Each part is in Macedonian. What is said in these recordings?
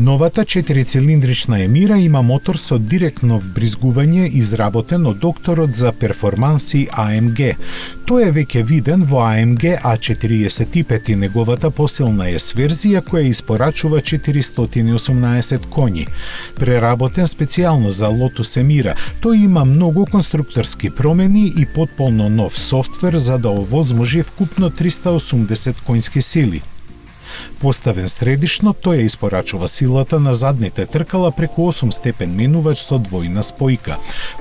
Новата 4-цилиндрична Емира има мотор со директно вбризгување изработен од докторот за перформанси AMG. Тој е веќе виден во AMG A45 и неговата посилна S-верзија која испорачува 418 коњи. Преработен специјално за Lotus Emira, тој има многу конструкторски промени и потполно нов софтвер за да овозможи вкупно 380 коњски сили. Поставен средишно, тој ја испорачува силата на задните тркала преку 8-степен менувач со двојна спојка.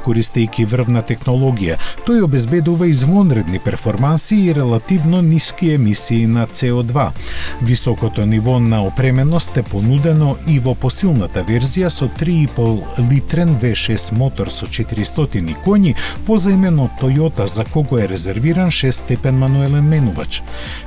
Користејќи врвна технологија, тој обезбедува извонредни перформанси и релативно ниски емисии на CO2. Високото ниво на опременост е понудено и во посилната верзија со 3,5 литрен V6 мотор со 400 коњи, позаимено од Toyota за кого е резервиран 6-степен мануелен менувач.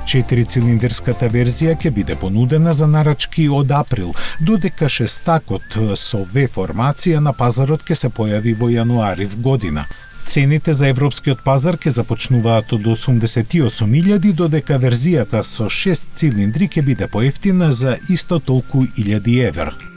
4-цилиндерската верзија ќе биде понудена за нарачки од април, додека шестакот со V формација на пазарот ќе се појави во јануари в година. Цените за европскиот пазар ќе започнуваат од 88.000, додека верзијата со 6 цилиндри ќе биде поевтина за исто толку илјади евра.